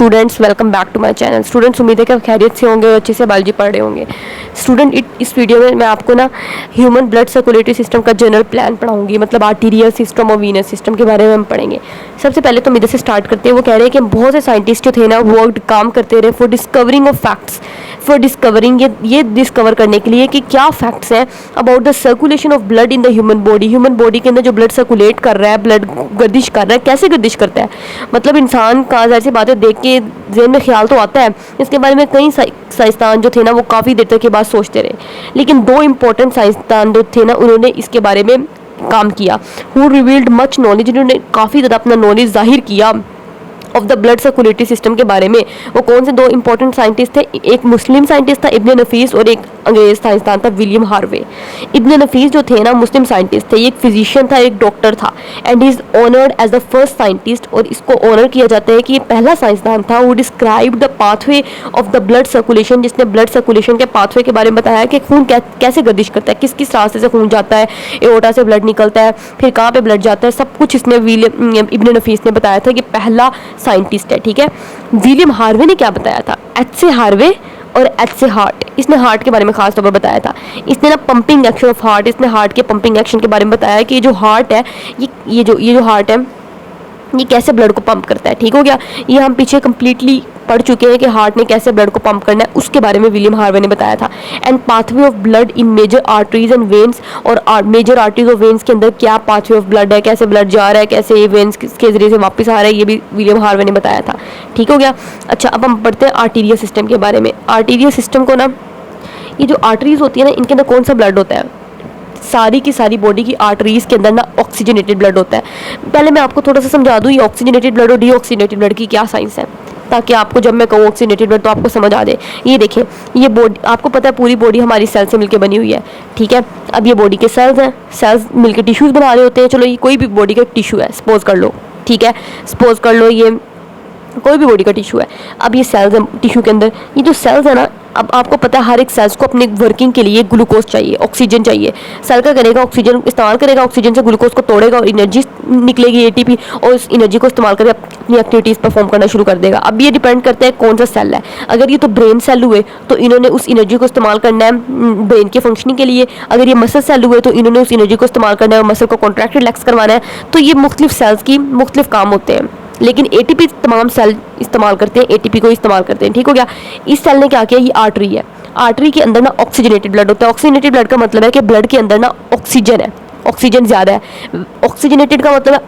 Students welcome back to my channel. Students उम्मीद है कि आप खैरियत से होंगे और अच्छे से बायोलॉजी पढ़ रहे होंगे। स्टूडेंट इस वीडियो में मैं आपको ना ह्यूमन ब्लड सर्कुलेटरी सिस्टम का जनरल प्लान पढ़ाऊंगी, मतलब आर्टीरियल सिस्टम और वीनस सिस्टम के बारे में हम पढ़ेंगे। सबसे पहले तो हम इधर से स्टार्ट करते हैं। वो कह रहे हैं कि बहुत से साइंटिस्ट जो थे ना वर्क काम करते रहे for discovering of facts, for discovering ये डिस्कवर करने के लिए कि क्या फैक्ट्स हैं about the circulation of blood in the human body. Human body के अंदर जो ब्लड सर्कुलेट कर रहा है, ब्लड गर्दिश कर रहा है, कैसे गर्दिश करता है, मतलब इंसान का ऐसी बातें देख के ज़हन में ख्याल तो आता है। इसके बारे में कई साइंसदान जो थे ना वो काफ़ी देर तक के बाद सोचते रहे, लेकिन दो इंपॉर्टेंट साइंसदान जो थे ना उन्होंने इसके बारे में काम किया। हु रिवील्ड मच नॉलेज, जिन्होंने काफ़ी ज़्यादा अपना नॉलेज जाहिर किया of the blood circulatory system के बारे में। वो कौन से दो इंपॉर्टेंट साइंटिस्ट थे? एक मुस्लिम साइंटिस्ट था इब्न नफीस और एक अंग्रेज साइंसदान था विलियम हार्वे। इब्न नफीस जो थे ना मुस्लिम साइंटिस्ट थे, एक फिजिशियन था, एक डॉक्टर था, and is honoured as the first scientist. और इसको ऑनर किया जाता है कि ये पहला साइंसदान था वो describe the pathway of the blood circulation, जिसने ब्लड सर्कुलेशन के पाथवे के बारे में बताया कि खून कैसे गर्दिश करता है, किस किस रास्ते से खून जाता है, एओर्टा से ब्लड निकलता है, फिर कहाँ पे ब्लड जाता है, सब कुछ इसने इब्न नफीस ने बताया था कि पहला साइंटिस्ट है। ठीक है, विलियम हार्वे ने क्या बताया था? एच से हार्वे और एच से हार्ट, इसने हार्ट के बारे में खास तौर पर बताया था। इसने ना पंपिंग एक्शन ऑफ हार्ट, इसने हार्ट के पंपिंग एक्शन के बारे में बताया कि ये जो हार्ट है ये जो हार्ट है ये कैसे ब्लड को पंप करता है। ठीक हो गया, ये हम पीछे कंप्लीटली पढ़ चुके हैं कि हार्ट ने कैसे ब्लड को पंप करना है, उसके बारे में विलियम हार्वे ने बताया था। And pathway of blood in major arteries and veins, और मेजर आर्टरीज और वेन्स के अंदर क्या पाथवे ऑफ ब्लड है, कैसे ब्लड जा रहा है, कैसे ये वेन्स के जरिए से वापस आ रहा है, ये भी विलियम हार्वे ने बताया था। ठीक हो गया। अच्छा, अब हम पढ़ते हैं आर्टीरियल सिस्टम के बारे में। आर्टीरियल सिस्टम को ना, ये जो आर्टरीज होती है ना, इनके अंदर कौन सा ब्लड होता है? सारी की सारी बॉडी की आर्टरीज के अंदर ना ऑक्सीजनेटेड ब्लड होता है। पहले मैं आपको थोड़ा सा समझा दूँ ये ऑक्सीजनेटेड ब्लड और डीऑक्सीजनेटेड ब्लड की क्या साइंस है, ताकि आपको जब मैं कहूँ ऑक्सीजनेटेड ब्लड तो आपको समझ आ जाए। ये देखिए, ये बॉडी, आपको पता है पूरी बॉडी हमारी सेल से मिलकर बनी हुई है। ठीक है, अब ये बॉडी के सेल्स हैं, सेल्स मिलकर टिश्यूज बना रहे होते हैं। चलो, ये कोई भी बॉडी का टिश्यू है, सपोज कर लो। ठीक है, सपोज कर लो ये कोई भी बॉडी का टिश्यू है। अब ये सेल्स हैं टिश्यू के अंदर, ये जो सेल्स है ना, अब आपको पता है हर एक सेल्स को अपने वर्किंग के लिए ग्लूकोज चाहिए, ऑक्सीजन चाहिए। सेल का करेगा, ऑक्सीजन इस्तेमाल करेगा, ऑक्सीजन से ग्लूकोज को तोड़ेगा और एनर्जी निकलेगी एटीपी, और उस एनर्जी को इस्तेमाल करके अपनी एक्टिविटीज़ परफॉर्म करना शुरू कर देगा। अब ये डिपेंड करता है कौन सा सेल है। अगर ये तो ब्रेन सेल हुए तो इन्होंने उस एनर्जी को इस्तेमाल करना है ब्रेन के फंक्शनिंग के लिए। अगर ये मसल सेल हुए तो इन्होंने उस एनर्जी को इस्तेमाल करना है मसल को कॉन्ट्रैक्ट रिलैक्स करवाना है। तो ये मुख्तलिफ सेल्स की मुख्तलिफ काम होते हैं, लेकिन एटीपी तमाम सेल इस्तेमाल करते हैं, एटीपी को इस्तेमाल करते हैं। ठीक हो गया। इस सेल ने क्या किया? ये आर्टरी है, आर्टरी के अंदर ना ऑक्सीजनेटेड ब्लड होता है। ऑक्सीजनेटेड ब्लड का मतलब है कि ब्लड के अंदर ना ऑक्सीजन है, ऑक्सीजन ज़्यादा है। ऑक्सीजनेटेड का मतलब है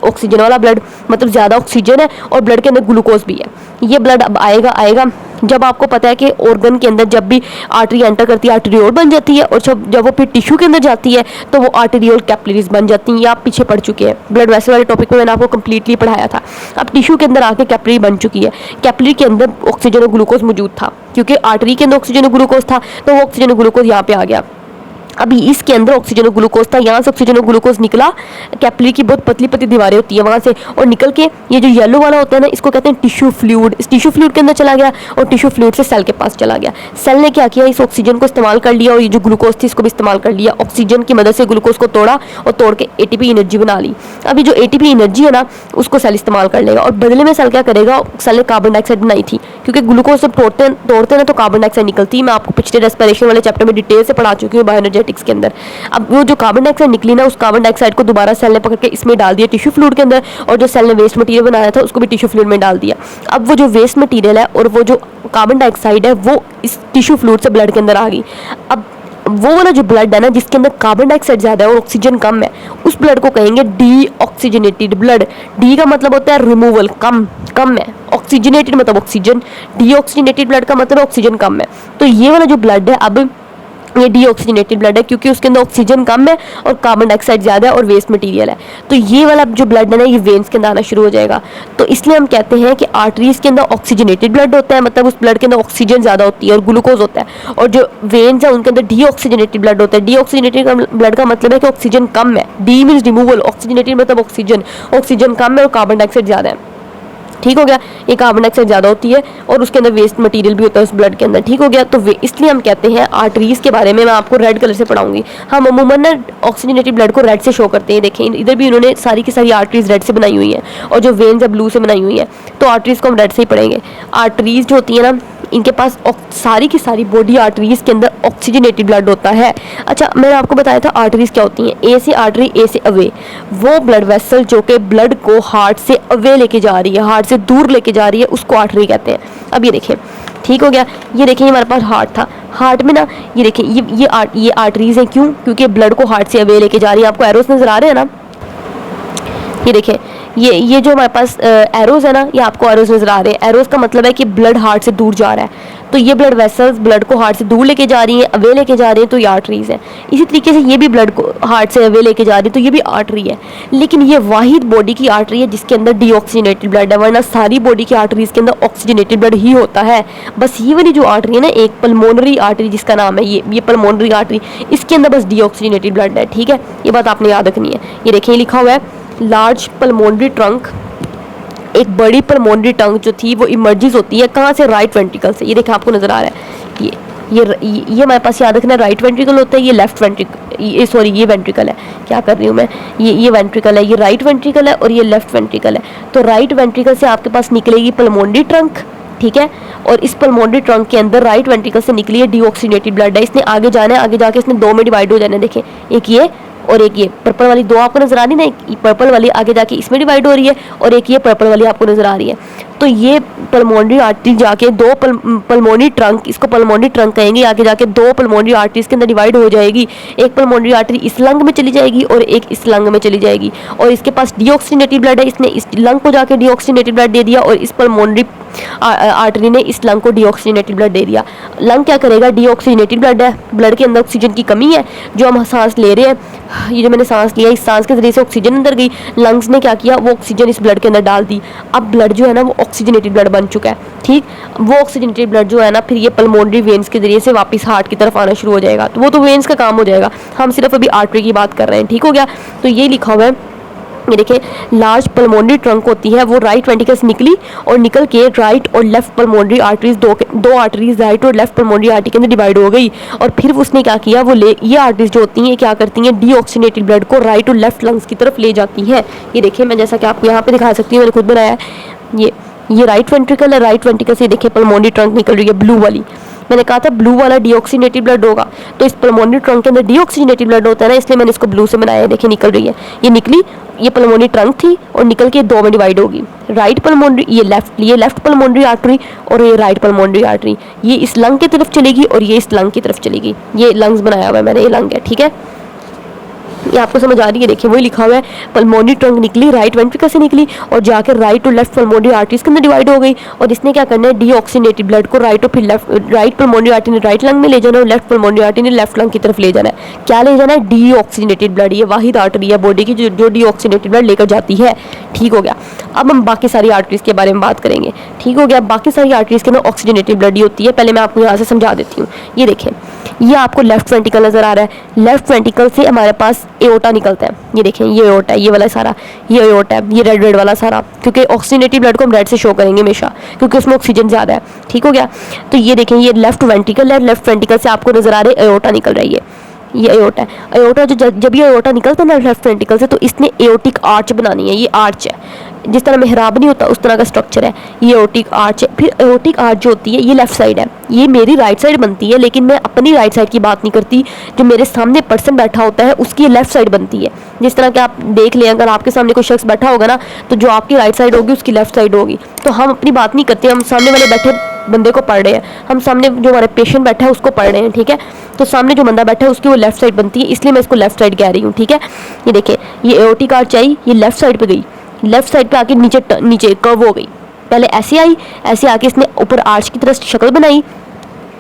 ऑक्सीजन वाला ब्लड, मतलब ज़्यादा ऑक्सीजन है और ब्लड के अंदर ग्लूकोज भी है। ये ब्लड अब आएगा जब आपको पता है कि ऑर्गन के अंदर जब भी आर्टरी एंटर करती है आर्टरियोल बन जाती है, और जब वो फिर टिश्यू के अंदर जाती है तो वो आर्टरियोल कैपिलरीज बन जाती हैं। ये आप पीछे पढ़ चुके हैं, ब्लड वेसल वाले टॉपिक में मैंने आपको कंप्लीटली पढ़ाया था। अब टिश्यू के अंदर आके कैपिलरी बन चुकी है। कैपिलरी के अंदर ऑक्सीजन और ग्लूकोज मौजूद था, क्योंकि आर्टरी के अंदर ऑक्सीजन और ग्लूकोज था तो वो ऑक्सीजन और ग्लूकोज यहाँ पे आ गया। अभी इसके अंदर ऑक्सीजन और ग्लूकोज था, यहाँ से ऑक्सीजन और ग्लूकोज निकला, कैपिलरी की बहुत पतली पतली दीवारें होती है वहाँ से, और निकल के ये जो येलो वाला होता है ना, इसको कहते हैं टिश्यू फ्लूइड। इस टिश्यू फ्लूइड के अंदर चला गया और टिश्यू फ्लूइड से सेल के पास चला गया। सेल ने क्या किया? इस ऑक्सीजन को इस्तेमाल कर लिया और ये जो ग्लूकोज थी इसको भी इस्तेमाल कर लिया। ऑक्सीजन की मदद से ग्लूकोज को तोड़ा और तोड़ के एटीपी एनर्जी बना ली। अभी जो एटीपी एनर्जी है ना उसको सेल इस्तेमाल कर लेगा, और बदले में सेल क्या करेगा? सेल ने कार्बन डाइऑक्साइड बनाई थी, क्योंकि ग्लूकोज जब तोड़ते ना तो कार्बन डाइऑक्साइड निकलती है। मैं आपको पिछले रेस्पिरेशन वाले चैप्टर में डिटेल से पढ़ा चुकी हूँ बायोएनर्जेटिक्स के अंदर। अब वो जो कार्बन डाइऑक्साइड निकली ना, उस कार्बन डाइऑक्साइड को दोबारा सेल ने पकड़ के इसमें डाल दिया टिश्यू फ्लूइड के अंदर, और जो सेल ने वेस्ट मटेरियल बनाया था उसको भी टिश्यू फ्लूइड में डाल दिया। अब वो जो वेस्ट मटेरियल है और वो जो कार्बन डाइऑक्साइड है वो इस टिश्यू फ्लूइड से ब्लड के अंदर आ गई। अब वो वाला जो ब्लड है ना जिसके अंदर कार्बन डाइऑक्साइड ज़्यादा है और ऑक्सीजन कम है, उस ब्लड को कहेंगे डीऑक्सीजनेटेड ब्लड। डी का मतलब होता है रिमूवल, कम है। ऑक्सीजनेटेड मतलब ऑक्सीजन, डीऑक्सीजनेटेड ब्लड का मतलब ऑक्सीजन कम है। तो ये वाला जो ब्लड है अब ये डीऑक्सीजनेटेड ब्लड है, क्योंकि उसके अंदर ऑक्सीजन कम है और कार्बन डाइऑक्साइड ज़्यादा है और वेस्ट मटेरियल है। तो ये वाला जो ब्लड है ना ये वेन्स के अंदर आना शुरू हो जाएगा। तो इसलिए हम कहते हैं कि आर्टरीज के अंदर ऑक्सीजनेटेड ब्लड होता है, मतलब उस ब्लड के अंदर ऑक्सीजन ज़्यादा होती है और ग्लूकोज होता है, और जो वेन्स है उनके अंदर डीऑक्सीजनेटेड ब्लड होता है। डीऑक्सीजनेटेड ब्लड का मतलब है कि ऑक्सीजन कम है, डी मीन्स रिमूवल, ऑक्सीजनेटेड मतलब ऑक्सीजन कम है और कार्बन डाइऑक्साइड ज़्यादा है। ठीक हो गया। ये कार्बन डाइऑक्साइड ज़्यादा होती है और उसके अंदर वेस्ट मटेरियल भी होता है उस ब्लड के अंदर, ठीक हो गया। तो इसलिए हम कहते हैं आर्टरीज के बारे में मैं आपको रेड कलर से पढ़ाऊंगी। हम अमूमन ना ऑक्सीजनेटेड ब्लड को रेड से शो करते हैं। देखें इधर भी उन्होंने सारी की सारी आर्टरीज रेड से बनाई हुई हैं और जो वेन्स है ब्लू से बनाई हुई है, तो आर्टरीज को हम रेड से ही पढ़ेंगे। आर्टरीज जो होती है ना, इनके पास सारी की सारी बॉडी आर्टरीज के अंदर ऑक्सीजनेटेड ब्लड होता है। अच्छा, मैंने आपको बताया था आर्टरीज क्या होती हैं। ए से आर्टरी, ए से अवे, वो ब्लड वेसल जो कि ब्लड को हार्ट से अवे लेके जा रही है, हार्ट से दूर लेके जा रही है, उसको आर्टरी कहते हैं। अब ये देखें, ठीक हो गया। ये देखें हमारे पास हार्ट था, हार्ट में ना ये देखें ये आर्टरीज हैं। क्यों? क्योंकि ब्लड को हार्ट से अवे लेके जा रही है। आपको एरोस नजर आ रहे हैं ना, ये देखें ये जो हमारे पास एरोज है ना, ये आपको एरोज नजर आ रहे हैं। एरोज का मतलब है कि ब्लड हार्ट से दूर जा रहा है। तो ये ब्लड वेसल्स ब्लड को हार्ट से दूर लेके जा रही हैं, अवे लेके जा रही हैं, तो ये आर्टरीज है। इसी तरीके से ये भी ब्लड को हार्ट से अवे लेके जा रही है, तो ये भी आर्टरी है। लेकिन ये वाहिद बॉडी की आर्टरी है जिसके अंदर डीऑक्सीजनेटेड ब्लड है, वरना सारी बॉडी की आर्टरीज के अंदर ऑक्सीजनेटेड ब्लड ही होता है। बस ये वाली जो आर्टरी है ना, एक पल्मोनरी आर्टरी जिसका नाम है ये पल्मोनरी आर्टरी, इसके अंदर बस डीऑक्सीजनेटेड ब्लड है, ठीक है। ये बात आपने याद रखनी है। ये देखिए लिखा हुआ है लार्ज पल्मोनरी ट्रंक, एक बड़ी पल्मोनरी ट्रंक जो थी वो इमर्जेस होती है कहाँ से? राइट वेंट्रिकल से। ये देखिए आपको नजर आ रहा है, ये हमारे पास याद रखना, राइट वेंट्रिकल होता है, ये लेफ्ट वेंट्रिकल, ये वेंट्रिकल है, क्या कर रही हूँ मैं, ये वेंट्रिकल है, ये राइट वेंट्रिकल है और ये लेफ्ट वेंट्रिकल है। तो राइट वेंट्रिकल से आपके पास निकलेगी पल्मोनरी ट्रंक, ठीक है। और इस पल्मोनरी ट्रंक के अंदर राइट वेंट्रिकल से निकली है डीऑक्सीजनेटेड ब्लड है। इसने आगे जाना है, आगे जाके इसने दो में डिवाइड हो जाना है। देखें एक ये और एक ये पर्पल वाली दो आपको नजर आ रही है ना, पर्पल वाली आगे जाके इसमें डिवाइड हो रही है और एक ये पर्पल वाली आपको नजर आ रही है। तो ये पल्मोनरी आर्टरी जाके दो पल्मोनरी ट्रंक, इसको पल्मोनरी ट्रंक कहेंगे, आगे जाके दो पल्मोनरी आर्टरीज के अंदर डिवाइड हो जाएगी। एक पल्मोनरी आर्टरी इस लंग में चली जाएगी और एक इस लंग में चली जाएगी। और इसके पास डीऑक्सीजनेटेड ब्लड है, इसने इस लंग को जाके डीऑक्सीजनेटेड ब्लड दे दिया और इस पल्मोनरी आर्टरी ने इस लंग को डीऑक्सीजनेटेड ब्लड दे दिया। लंग क्या करेगा? डीऑक्सीजनेटेड ब्लड है, ब्लड के अंदर ऑक्सीजन की कमी है, जो हम सांस ले रहे हैं, ये जो मैंने सांस लिया, इस सांस के जरिए से ऑक्सीजन अंदर गई, लंग्स ने क्या किया, वो ऑक्सीजन इस ब्लड के अंदर डाल दी। अब ब्लड जो है ना वो ऑक्सीजनेटेड ब्लड बन चुका है, ठीक। वो ऑक्सीजनेटेड ब्लड जो है ना फिर ये पल्मोनरी वेन्स के जरिए से वापस हार्ट की तरफ आना शुरू हो जाएगा। तो वो तो वेन्स का काम हो जाएगा, हम सिर्फ अभी आर्टरी की बात कर रहे हैं, ठीक हो गया। तो ये लिखा हुआ है, ये देखिए लार्ज पल्मोनरी ट्रंक होती है, वो राइट वेंट्रिकल से निकली और निकल के राइट और लेफ्ट पल्मोनरी आर्टरीज दो आर्टरीज राइट और लेफ्ट पल्मोनरी आर्टरी के अंदर डिवाइड हो गई। और फिर उसने क्या किया, वो ये आर्टरीज जो होती हैं क्या करती हैं, डीऑक्सीजनेटेड ब्लड को राइट और लेफ्ट लंग्स की तरफ ले जाती हैं। ये देखिए मैं जैसा कि आपको यहाँ पे दिखा सकती हूँ, मैंने खुद बनाया है। ये राइट वेंट्रिकल है, राइट वेंट्रिकल से देखिए पल्मोनरी ट्रंक निकल रही है ब्लू वाली। मैंने कहा था ब्लू वाला डीऑक्सीजनेटेड ब्लड होगा, तो इस पल्मोनरी ट्रंक के अंदर डीऑक्सीजनेटेड ब्लड होता है ना, इसलिए मैंने इसको ब्लू से बनाया है। देखिए निकल रही है, ये निकली, ये पल्मोनरी ट्रंक थी और निकल के दो में डिवाइड होगी। राइट पल्मोनरी, ये लेफ्ट पल्मोनरी आर्टरी और ये राइट पल्मोनरी आर्टरी, ये इस लंग की तरफ चलेगी और ये इस लंग की तरफ चलेगी। ये लंग्स बनाया हुआ है मैंने, ये लंग है, ठीक है। ये आपको समझ आ रही है? देखिए वही लिखा हुआ है, पल्मोनरी ट्रंक निकली, राइट वेंट्रिकल से निकली और जाकर राइट और लेफ्ट पल्मोनरी आर्टरीज के अंदर डिवाइड हो गई। और इसने क्या करना है, डीऑक्सीजनेटेड ब्लड को राइट और फिर लेफ्ट, राइट पल्मोनरी आर्टरी ने राइट लंग में ले जाना और लेफ्ट पल्मोनरी आर्टरी ने लेफ्ट लंग की तरफ ले जाना है। क्या ले जाना है? Deoxygenated blood. ये वाहिद आर्टरी है बॉडी की जो डीऑक्सीजनेटेड ब्लड लेकर जाती है, ठीक हो गया। अब हम बाकी सारी आर्टरीज के बारे में बात करेंगे, ठीक हो गया। बाकी सारी आर्टरीज के अंदर ऑक्सीजनेटेड ब्लड ही होती है। पहले मैं आपको यहाँ से समझा देती हूँ। ये देखें, ये आपको लेफ्ट वेंट्रिकल नजर आ रहा है, लेफ्ट वेंट्रिकल से हमारे पास एओर्टा निकलता है। ये देखें ये एओर्टा है, ये वाला सारा ये एओर्टा है, ये रेड वाला सारा, क्योंकि ऑक्सीजनेटेड ब्लड को हम रेड से शो करेंगे हमेशा, क्योंकि उसमें ऑक्सीजन ज़्यादा है, ठीक हो गया। तो ये देखें ये लेफ्ट वेंट्रिकल है, लेफ्ट वेंट्रिकल से आपको नजर आ रहा है एओर्टा निकल रही है, ये एओर्टा है। एओर्टा जब ये एओर्टा निकलता है ना लेफ्ट वेंट्रिकल से, तो इसने एओर्टिक आर्च बनानी है। ये आर्च है, जिस तरह मेहराब नहीं होता उस तरह का स्ट्रक्चर है, ये एओर्टिक आर्च है। फिर एओर्टिक आर्च जो होती है ये लेफ्ट साइड है, ये मेरी राइट साइड बनती है, लेकिन मैं अपनी राइट साइड की बात नहीं करती, जो मेरे सामने पर्सन बैठा होता है उसकी लेफ्ट साइड बनती है। जिस तरह कि आप देख लें, अगर आपके सामने कोई शख्स बैठा होगा ना, तो जो आपकी राइट साइड होगी उसकी लेफ्ट साइड होगी। तो हम अपनी बात नहीं करते, हम सामने वाले बैठे बंदे को पढ़ रहे हैं, हम सामने जो हमारे पेशेंट बैठा है उसको पढ़ रहे हैं, ठीक है। तो सामने जो बंदा बैठा है उसकी वो लेफ्ट साइड बनती है, इसलिए मैं इसको लेफ्ट साइड कह रही हूँ, ठीक है। ये देखें ये एओर्टिक आर्च आई, ये लेफ्ट साइड पे गई, लेफ्ट साइड पे आके नीचे कर्व हो गई। पहले ऐसे आई, ऐसे आके इसने ऊपर आर्च की तरह शक्ल बनाई।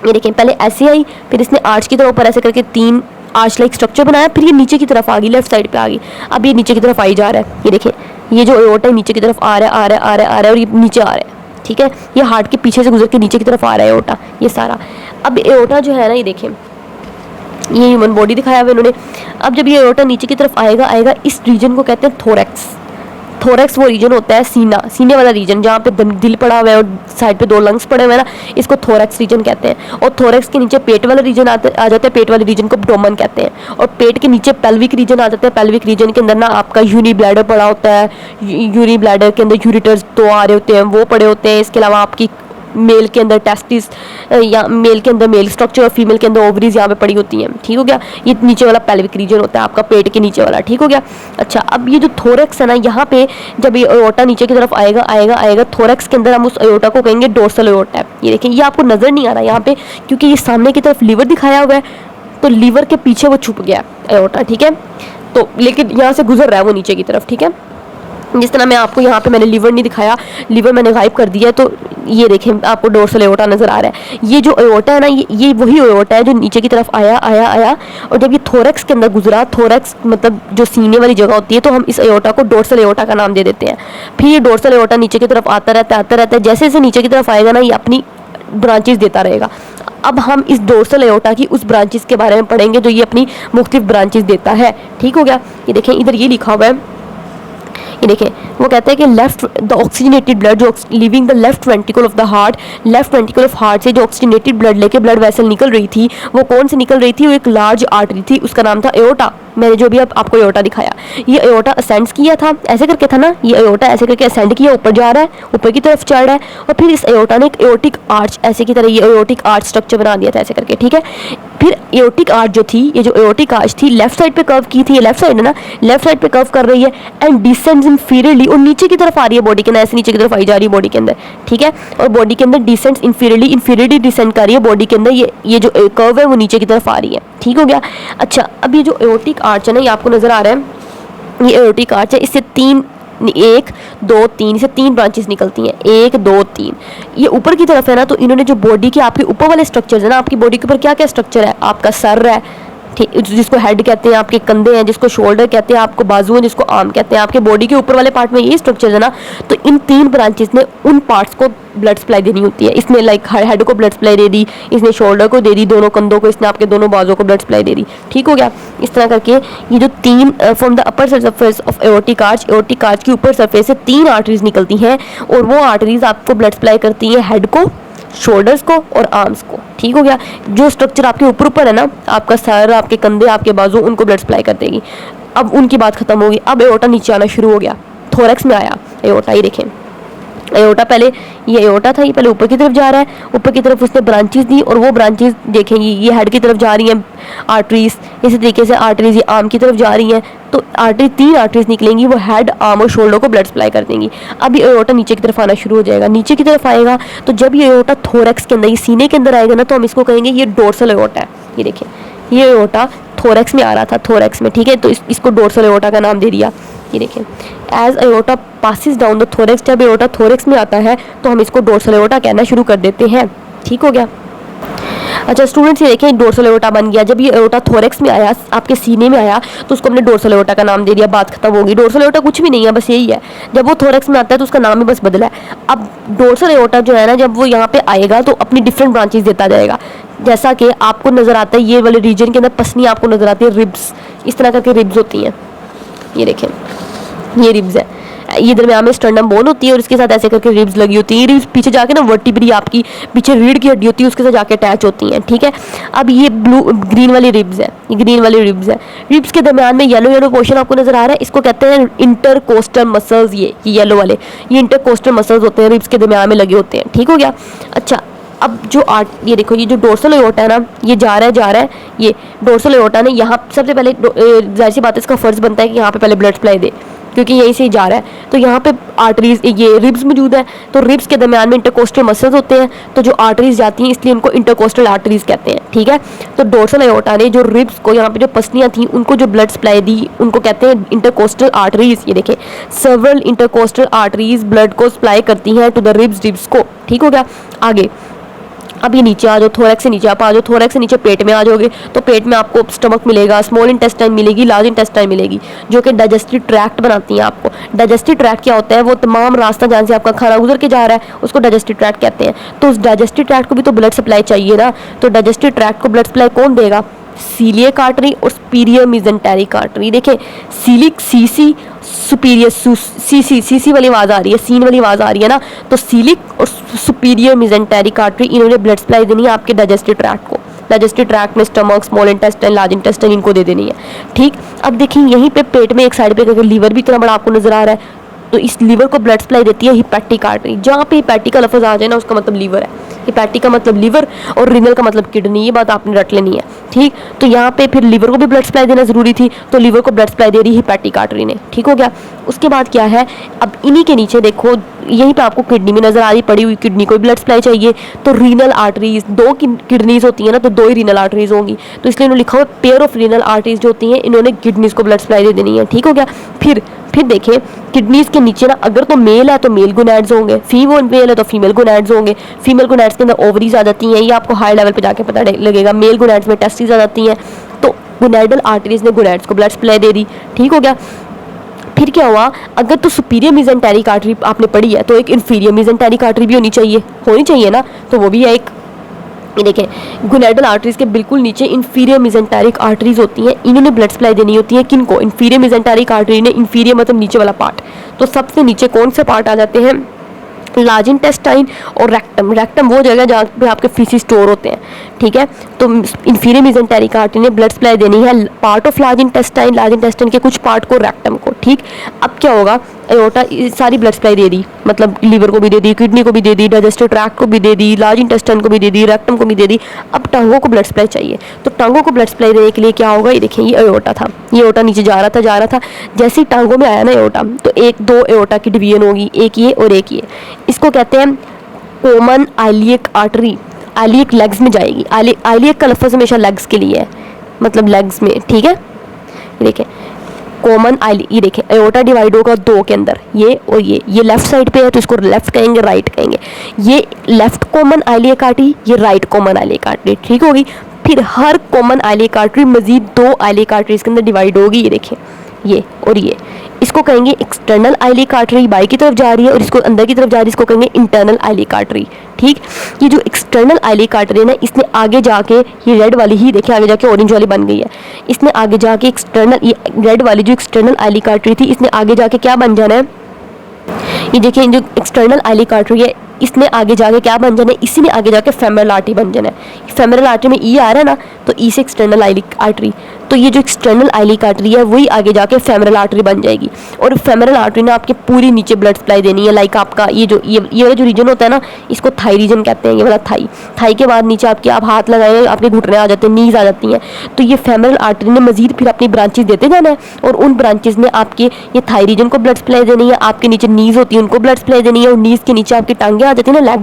ये देखें पहले ऐसे आई, फिर इसने आर्च की तरह ऊपर ऐसे करके तीन आर्च लाइक स्ट्रक्चर बनाया, फिर ये नीचे की तरफ आ गई, लेफ्ट साइड पे आ गई। अब ये नीचे की तरफ आई जा रहा है, ये देखें ये जो एओर्टा है नीचे की तरफ आ रहा है और ये नीचे आ रहा है, ठीक है। ये हार्ट के पीछे से गुजर के नीचे की तरफ आ रहा है एओर्टा, ये सारा। अब एओर्टा जो है ना, ये देखें ये ह्यूमन बॉडी दिखाया हुआ इन्होंने। अब जब ये एओर्टा नीचे की तरफ आएगा, इस रीजन को कहते हैं थोरैक्स, थोरैक्स वो रीजन होता है सीना, सीने वाला रीजन जहाँ पे दिल पड़ा हुआ है और साइड पे 2 लंग्स पड़े हुए हैं ना, इसको थोरैक्स रीजन कहते हैं। और थोरैक्स के नीचे पेट वाला रीजन आ जाता है, पेट वाले रीजन को एब्डोमेन कहते हैं। और पेट के नीचे पेल्विक रीजन आ जाता है, पेल्विक रीजन के अंदर ना आपका यूनी ब्लैडर पड़ा होता है, यूनी ब्लैडर के अंदर यूरिटर्स 2 आ रहे होते हैं, वो पड़े होते हैं। इसके अलावा आपकी मेल के अंदर टेस्टिस, या मेल के अंदर मेल स्ट्रक्चर और फीमेल के अंदर ओवरीज यहाँ पे पड़ी होती हैं, ठीक हो गया। ये नीचे वाला पेल्विक रीजन होता है आपका पेट के नीचे वाला, ठीक हो गया। अच्छा, अब ये जो थोरैक्स है ना, यहाँ पे जब ये अयोटा नीचे की तरफ आएगा थोरैक्स के अंदर हम उस अयोटा को कहेंगे डोर्सल अयोटा। ये देखिए, ये आपको नजर नहीं आ रहा यहाँ पे क्योंकि ये सामने की तरफ लीवर दिखाया हुआ है, तो लीवर के पीछे वो छुप गया अयोटा, ठीक है। तो लेकिन यहाँ से गुजर रहा है वो नीचे की तरफ, ठीक है। जिस तरह मैं आपको यहाँ पे मैंने लीवर नहीं दिखाया, लीवर मैंने गायब कर दिया, तो ये देखें आपको डोर्सल एओर्टा नजर आ रहा है। ये जो एओर्टा है ना, ये वही एओर्टा है जो नीचे की तरफ आया, और जब ये थोरैक्स के अंदर गुजरा, थोरैक्स मतलब जो सीने वाली जगह होती है, तो हम इस एओर्टा को डोर्सल एओर्टा का नाम दे देते हैं। फिर ये डोर्सल एओर्टा नीचे की तरफ आता रहता है, जैसे जैसे नीचे की तरफ आएगा ना, ये अपनी ब्रांचेस देता रहेगा। अब हम इस डोर्सल एओर्टा की उस ब्रांचेस के बारे में पढ़ेंगे जो ये अपनी मुख्तलिफ ब्रांचेस देता है, ठीक हो गया। ये देखें, इधर ये लिखा हुआ है, ये देखें, वो कहते हैं कि लेफ्ट द ऑक्सीजनेटेड ब्लड जो living the left ventricle of the heart, left ventricle of heart से जो ऑक्सीजनेटेड ब्लड लेके ब्लड वेसल निकल रही थी, वो कौन से निकल रही थी? वो एक लार्ज आर्टरी थी, उसका नाम था एओर्टा। मैंने जो भी आपको एओर्टा दिखाया, ये एओर्टा असेंड किया था, ऐसे करके था ना, ये एओर्टा ऐसे करके असेंड किया, ऊपर जा रहा है, ऊपर की तरफ चढ़ रहा है, और फिर इस एओर्टा ने एक एओर्टिक आर्च ऐसे की तरह ये एओर्टिक आर्च स्ट्रक्चर बना दिया था ऐसे करके, ठीक है। फिर एओर्टिक आर्च जो थी, ये जो एओर्टिक आर्च थी लेफ्ट साइड पे कर्व की थी, ये लेफ्ट साइड है ना, लेफ्ट साइड पे कर्व कर रही है एंड डिसेंड्स इंफीरियरली, और नीचे की तरफ आ रही है बॉडी के अंदर, ऐसे नीचे की तरफ आई जा रही है बॉडी के अंदर, ठीक है। और बॉडी के अंदर डिसेंड्स इंफीरियरली डिसेंड कर रही है बॉडी के अंदर, ये जो कर्व है वो नीचे की तरफ आ रही है, ठीक हो गया। अच्छा, अब ये जो एओर्टिक आर्च है ना, ये आपको नजर आ रहा है, ये एओर्टिक आर्च है, इससे 1 2 3 इसे 3 ब्रांचेस निकलती हैं, 1 2 3। ये ऊपर की तरफ है ना, तो इन्होंने जो बॉडी के आपके ऊपर वाले स्ट्रक्चर है ना, आपकी बॉडी के ऊपर क्या क्या स्ट्रक्चर है, आपका सर है, ठीक, जिसको हेड कहते हैं, आपके कंधे हैं जिसको शोल्डर कहते हैं, आपको बाजू हैं जिसको आर्म कहते हैं, आपके बॉडी के ऊपर वाले पार्ट में यही स्ट्रक्चर है ना। तो इन 3 ब्रांचेस ने उन पार्ट्स को ब्लड सप्लाई देनी होती है। इसने लाइक हेड को ब्लड सप्लाई दे दी, इसने शोल्डर को दे दी, दोनों कंधों को, इसने आपके दोनों बाजू को ब्लड सप्लाई दे दी, ठीक हो गया। इस तरह करके ये जो 3 from the upper surface of aortic arch के ऊपर सरफेस से 3 आर्टरीज निकलती हैं, और वो आर्टरीज आपको ब्लड सप्लाई करती हैं हेड को, शोल्डर्स को और आर्म्स को, ठीक हो गया। जो स्ट्रक्चर आपके ऊपर है ना, आपका सर, आपके कंधे, आपके बाजू, उनको ब्लड सप्लाई कर देगी। अब उनकी बात खत्म होगी, अब एओर्टा नीचे आना शुरू हो गया, थोरैक्स में आया एओर्टा। ये देखें, एओर्टा पहले ये एओर्टा था, ये पहले ऊपर की तरफ जा रहा है, ऊपर की तरफ उसने ब्रांचेस दी, और वो ब्रांचेस देखेंगे ये हेड की तरफ जा रही हैं आर्टरीज, इसी तरीके से आर्टरीज ये आर्म की तरफ जा रही हैं, तो 3 आर्टरीज निकलेंगी, वो हेड, आर्म और शोल्डर को ब्लड सप्लाई कर देंगी। अब ये एओर्टा नीचे की तरफ आना शुरू हो जाएगा, नीचे की तरफ आएगा, तो जब ये एओर्टा थोरैक्स के अंदर, ये सीने के अंदर आएगा ना, तो हम इसको कहेंगे ये डोर्सल एओर्टा है। ये देखें, ये एओर्टा थोरैक्स में आ रहा था, थोरैक्स में, ठीक है, तो इसको डोर्सल एओर्टा का नाम दे दिया। ये देखें, as aorta passes down the thorax, जब एओर्टा थोरैक्स में आता है तो हम इसको डोर्सल एओर्टा कहना शुरू कर देते हैं, ठीक हो गया। अच्छा स्टूडेंट्स, ये देखें, डोर्सल एओर्टा बन गया। जब ये एओर्टा थोरैक्स में आया, आपके सीने में आया, तो उसको हमने डोर्सल एओर्टा का नाम दे दिया, बात खत्म होगी। डोर्सल एओर्टा कुछ भी नहीं है, बस यही है, जब वो थोरैक्स में आता है तो उसका नाम ही बस बदला है। अब डोर्सल एओर्टा जो है ना, जब वो यहाँ पे आएगा तो अपनी डिफरेंट ब्रांचेस देता जाएगा, जैसा कि आपको नजर आता है ये वाले रीजन के अंदर पसनी आपको नजर आती है, रिब्स, इस तरह करके रिब्स होती हैं। ये देखें, ये रिब्स है, ये दरमियान में स्टर्नम बोन होती है और इसके साथ ऐसे करके रिब्स लगी होती है। रिब्स पीछे जाके ना वर्टिब्री, आपकी पीछे रीढ़ की हड्डी होती है, उसके साथ जाके अटैच होती हैं, ठीक है। अब ये ग्रीन वाली रिब्स है, ये ग्रीन वाली रिब्स है। रिब्स के दरमियान में येलो पोर्शन आपको नजर आ रहा है, इसको कहते हैं इंटरकोस्टल मसल्स। ये येलो वाले, ये इंटरकोस्टल मसल्स होते हैं, रिब्स के दरमियान में लगे होते हैं, ठीक हो गया। अच्छा, अब जो ये देखो, ये जो डोर्सल एओर्टा है ना, ये जा रहा है, ये डोर्सल एओर्टा ने यहाँ सबसे पहले, जाहिर सी बात है, इसका फर्ज बनता है कि यहाँ पे पहले ब्लड सप्लाई दे, क्योंकि यहीं से ही जा रहा है। तो यहाँ पे आर्टरीज, ये रिब्स मौजूद है, तो रिब्स के दरमियान में इंटरकोस्टल मसल्स होते हैं, तो जो आर्टरीज जाती हैं इसलिए उनको इंटरकोस्टल आर्टरीज कहते हैं, ठीक है। तो डोर्सल एओर्टा ने जो रिब्स को, यहाँ पे जो पसलियाँ थी उनको जो ब्लड सप्लाई दी, उनको कहते हैं इंटरकोस्टल आर्टरीज। ये देखें, सेवरल इंटरकोस्टल आर्टरीज ब्लड को सप्लाई करती हैं टू द रिब्स को, ठीक हो गया। आगे अब ये नीचे आ जाओ, थोरैक्स से नीचे आप आ जाओ, थोरैक्स से नीचे पेट में आ जाओगे, तो पेट में आपको स्टमक मिलेगा, स्मॉल इंटेस्टाइन मिलेगी, लार्ज इंटेस्टाइन मिलेगी, जो कि डाइजेस्टिव ट्रैक्ट बनाती हैं आपको। डाइजेस्टिव ट्रैक्ट क्या होता है? वो तमाम रास्ता जहाँ से आपका खाना गुजर के जा रहा है उसको डाइजेस्टिव ट्रैक्ट कहते हैं। तो उस डाइजेस्टिव ट्रैक्ट को भी तो ब्लड सप्लाई चाहिए ना, तो डाइजेस्टिव ट्रैक्ट को ब्लड सप्लाई कौन देगा? सीलियक आर्टरी और सुपीरियर मेसेंटेरिक आर्टरी। देखें, सीलिक सीसी, सुपीरियर सी वाली आवाज़ आ रही है, सीन वाली आवाज़ आ रही है ना, तो सीलिक और सुपीरियर मेसेंटेरिक आर्टरी इन्होंने ब्लड सप्लाई देनी है आपके डाइजेस्टिव ट्रैक्ट को। डाइजेस्टिव ट्रैक्ट में stomach, small intestine, large intestine इनको दे देनी है। ठीक, अब देखिए यहीं पे पेट में एक साइड पे अगर लीवर भी इतना बड़ा आपको नजर आ रहा है, तो इस लीवर को ब्लड सप्लाई देती है हिपैटिक आर्टरी। जहाँ पे हिपैटिक का लफ्ज़ आ जाए ना, उसका मतलब लीवर है। हिपैटिक का मतलब लीवर और रीनल का मतलब किडनी, ये बात आपने रट लेनी है। ठीक, तो यहाँ पे फिर लीवर को भी ब्लड सप्लाई देना जरूरी थी, तो लीवर को ब्लड सप्लाई दे रही हिपैटिक आर्टरी ने। ठीक हो गया। उसके बाद क्या है, अब इन्हीं के नीचे देखो, यहीं पे आपको किडनी में नजर आ रही पड़ी हुई, किडनी को भी ब्लड सप्लाई चाहिए, तो रीनल आर्टरीज, दो किडनीज होती है ना, तो दो ही रीनल आर्टरीज होंगी, तो इसलिए इन्होंने लिखा हुआ पेयर ऑफ रीनल आर्टरीज जो होती हैं, इन्होंने किडनीज को ब्लड सप्लाई दे देनी है। ठीक हो गया। फिर देखें किडनीज के नीचे ना, अगर तो मेल है तो मेल गोनैड्स होंगे, फीमेल है तो फीमेल गोनैड्स होंगे। फीमेल गोनैड्स के अंदर ओवरीज आ जाती हैं, ये आपको हाई लेवल पे जाके पता लगेगा। मेल गोनैड्स में टेस्टिस आ जाती हैं, तो गोनैडल आर्टरीज ने गोनैड्स को ब्लड सप्लाई दे दी। ठीक हो गया। फिर क्या हुआ, अगर तो सुपीरियर मेसेंटेरिक आर्टरी आपने पढ़ी है, तो एक इंफीरियर मेसेंटेरिक आर्टरी भी होनी चाहिए ना, तो वो भी है एक। ये देखें, गोनैडल आर्टरीज के बिल्कुल नीचे इंफीरियर मेसेंटेरिक आर्टरीज होती हैं, इन्होंने ब्लड सप्लाई देनी होती है किनको, इंफीरियर मेसेंटेरिक आर्टरी ने। इंफीरियर मतलब नीचे वाला पार्ट, तो सबसे नीचे कौन से पार्ट आ जाते हैं, लार्ज इंटेस्टाइन और रेक्टम। रेक्टम वो जगह जहाँ पे आपके फीसिस स्टोर होते हैं। ठीक है, तो इंफीरियर मेसेंटेरिक आर्टरी ने ब्लड सप्लाई देनी है पार्ट ऑफ लार्ज इंटेस्टाइन के कुछ पार्ट को, रेक्टम को। ठीक, अब क्या होगा, एओर्टा सारी ब्लड सप्लाई दे दी, मतलब लीवर को भी दे दी, किडनी को भी दे दी, डाइजेस्टिव ट्रैक्ट को भी दे दी, लार्ज इंटेस्टाइन को भी दे दी, रेक्टम को भी दे दी। अब टांगों को ब्लड सप्लाई चाहिए, तो टांगों को ब्लड सप्लाई देने के लिए क्या होगा, ये देखिए, ये एओर्टा था, ये एओर्टा नीचे जा रहा था। जैसे ही टांगों में आया ना एओर्टा, तो एक दो एओर्टा की डिवीजन होगी, एक ये और एक ये। इसको कहते हैं common iliac artery. Iliac legs में जाएगी। आइलियक का लफ्ज़ हमेशा लेग्स के लिए है, मतलब लेग्स में। ठीक है, ये देखें कॉमन ये देखें एओर्टा डिवाइड होगा दो के अंदर, ये और ये लेफ्ट साइड पे है तो इसको लेफ्ट कहेंगे, राइट कहेंगे। ये लेफ्ट कॉमन आइलियक आर्टरी, ये राइट कॉमन आइलियक आर्टरी। ठीक होगी। फिर हर कॉमन आइलियक आर्टरी मजीद दो आइलियक आर्टरीज के अंदर डिवाइड होगी, ये देखें, ये और ये। इसको कहेंगे एक्सटर्नल आइलियक आर्टरी, बाई की तरफ जा रही है, और इसको अंदर की तरफ जा रही है, इसको कहेंगे इंटरनल आइलियक आर्टरी। ठीक, ये जो एक्सटर्नल आइलियक आर्टरी है ना, इसने आगे जाके, ये रेड वाली ही देखिए आगे जाके ऑरेंज वाली बन गई है, इसने आगे जाके एक्सटर्नल, ये रेड वाली जो एक्सटर्नल आइलियक आर्टरी थी, इसने आगे जाके क्या बन जाना है, ये देखिए जो एक्सटर्नल आइलियक आर्टरी है, इसने आगे जाके क्या बन जाना है, इसी ने आगे जाके फेमरल आर्टरी बन जाना है। फेमरल आर्टरी में ई आ रहा है ना, तो ई से एक्सटर्नल आइलिक आर्टरी, तो ये जो एक्सटर्नल आइलिक आर्टरी है वही आगे जाके फेमरल आर्टरी बन जाएगी। और फेमरल आर्टरी ना आपके पूरी नीचे ब्लड सप्लाई देनी है, लाइक आपका ये वाला जो रीजन होता है ना, इसको थाई रीजन कहते हैं, ये वाला थाई के बाद नीचे आपके आप हाथ लगाए, आपके घुटने आ जाते हैं, नीज आ जाती हैं, तो ये फेमरल आर्टरी ने मजीद फिर अपनी ब्रांचेस देते जाना है, और उन ब्रांचेस ने आपके ये थाई रीजन को ब्लड सप्लाई देनी है, आपके नीचे नीज होती है उनको ब्लड सप्लाई देनी है, और नीज के नीचे आपकी टांगे आ जाती है ना,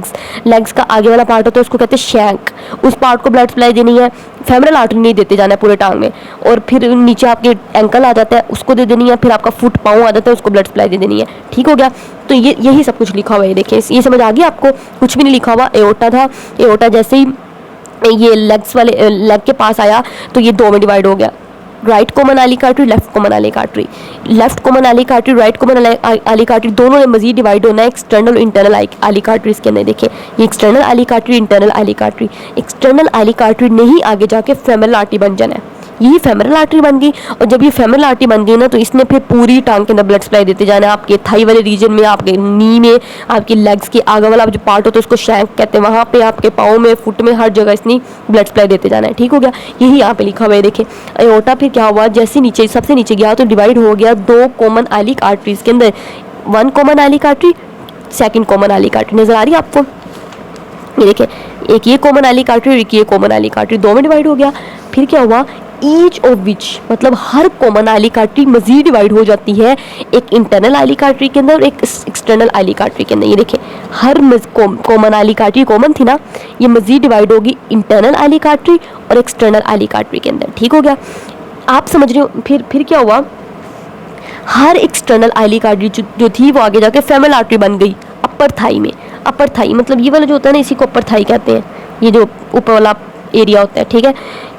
लेग्स का आगे वाला पार्ट होता है, उसको कहते हैं शैंक, उस पार्ट को ब्लड सप्लाई देनी है। फेमरल आर्टरी नहीं देते जाना है पूरे टांग में। और फिर नीचे आपके एंकल आ जाता है, उसको दे देनी है, फिर आपका फुट पाँव आ जाता है, उसको ब्लड सप्लाई दे देनी है। ठीक हो गया। तो यही सब कुछ लिखा हुआ है, देखिए ये समझ आ गया आपको, कुछ भी नहीं लिखा हुआ। एओर्टा था, एओर्टा जैसे ही ये लेग्स वाले लेग के पास आया तो ये दो में डिवाइड हो गया, right common iliac artery, left common iliac artery. Left common iliac artery, right common iliac artery दोनों में मजीद डिवाइड होना है एक्सटर्नल और इंटरनल आइलिक आर्टरीज के अंदर। देखिए ये external iliac artery, internal iliac artery. External iliac artery ने ही आगे जाके फेमरल आर्टरी बन जाना है, यही फेमरल आर्टरी बन गई। और जब ये फेमरल आर्टरी बन गई ना, तो इसने फिर पूरी टांग के अंदर ब्लड सप्लाई देते जाना है, आपके थाई वाले रीजन में, आपके नी में, आपके लेग्स के आगे वाला जो पार्ट होता है उसको शैंक कहते हैं, वहाँ पे आपके पाँव में, फुट में, हर जगह इसने ब्लड सप्लाई देते जाना है। ठीक हो गया। यही यहाँ पे लिखा हुआ है। देखिए एओर्टा फिर क्या हुआ, जैसे नीचे सबसे नीचे गया तो डिवाइड हो गया दो कॉमन आइलिक आर्टरीज के अंदर, one common iliac artery, second common iliac artery. नजर आ रही है आपको, ये देखिए एक ये कॉमन आइलिक आर्टरी और एक ये कॉमन आइलिक आर्टरी, दो में डिवाइड हो गया। फिर क्या हुआ, ईच ऑफ विच मतलब हर कॉमन आइलिक आर्टरी मजीद डिवाइड हो जाती है एक इंटरनल आइलिक आर्टरी के अंदर और एक एक्सटर्नल आइलिक आर्टरी के अंदर। ये देखिए हर कॉमन आइलिक आर्टरी कॉमन थी ना, ये मजीद डिवाइड होगी इंटरनल आइलिक आर्टरी और एक्सटर्नल आइलिक आर्टरी के अंदर। ठीक हो गया। आप समझ रहे हो। फिर क्या हुआ, हर एक्सटर्नल आइलिक आर्टरी जो थी वो आगे जाके फेमरल आर्टरी बन गई अपर थाई में। अपर थाई मतलब ये वाला जो होता है ना, इसी को अपर थाई कहते हैं, ये जो ऊपर वाला एरिया होता है। ठीक है।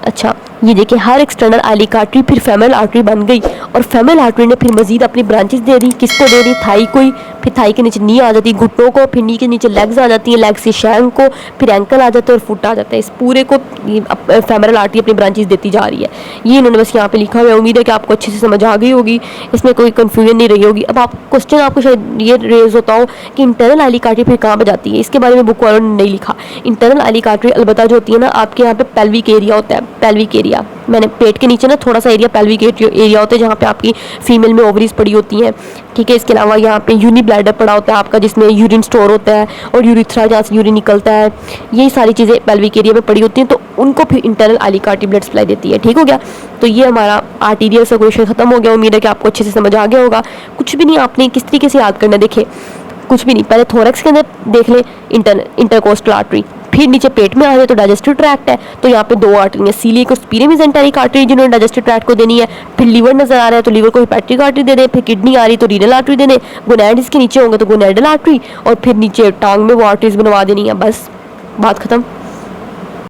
अच्छा ये देखिए हर एक्सटर्नल आइलिक आर्टरी फिर फेमरल आर्टरी बन गई और फेमरल आर्टरी ने फिर मजीद अपनी ब्रांचेस दे दी, किसको दे दी, थाई को ही, फिर थाई के नीचे नी आ जाती है, घुटनों को, फिर नी के नीचे लेग्स आ जाती हैं, लेग से शैंक को, फिर एंकल आ जाता है और फुट आ जाता है। इस पूरे को फेमरल आर्टरी अपनी ब्रांचेस देती जा रही है। ये इन्होंने बस यहाँ पे लिखा हुआ है। उम्मीद है कि आपको अच्छे से समझ आ गई होगी, इसमें कोई कन्फ्यूजन नहीं रही होगी। अब आप क्वेश्चन आपको शायद ये रेज होता हो कि इंटरनल आइलिक आर्टरी फिर कहाँ पर जाती है, इसके बारे में बुक वालों ने नहीं लिखा। इंटरनल आइलिक आर्टरी अलबत्ता जो होती है ना, आपके यहाँ पे पेल्विक एरिया होता है, पेल्विक एरिया, मैंने पेट के नीचे ना थोड़ा सा एरिया पेल्विक एरिया होता है जहाँ पे आपकी फीमेल में ओवरीज पड़ी होती हैं, ठीक है। इसके अलावा यहाँ पे यूनि ब्लैडर पड़ा होता है आपका, जिसमें यूरिन स्टोर होता है और यूरिथ्रा जहाँ से यूरिन निकलता है, यही सारी चीज़ें पेल्विक एरिया में पड़ी होती हैं, तो उनको फिर internal iliac artery blood supply देती है। ठीक हो गया, तो ये हमारा आर्टीरियल सर्कुलेशन खत्म हो गया। उम्मीद है कि आपको अच्छे से समझ आ गया होगा। कुछ भी नहीं, आपने किस तरीके से याद करना है, देखिए कुछ भी नहीं, पहले थोरैक्स के अंदर देख ले इंटरकोस्टल आर्टरी, फिर नीचे पेट में आ जाए तो डाइजेस्टिव ट्रैक्ट है, तो यहाँ पे दो आर्टरी है, सीलिएक और स्पीरियम मेसेंटेरिक आर्टरी जिन्होंने डाइजेस्टिव ट्रैक्ट को देनी है। फिर लीवर नजर आ रहा है तो लीवर को हेपेटिक आर्टरी दे दें, फिर किडनी आ रही तो रीनल आर्टरी दे दें, गोनैड इसके नीचे होंगे तो गोनैडल आर्टरी, और फिर नीचे टांग में वो आर्टरीज बनवा देनी है। बस बात खत्म।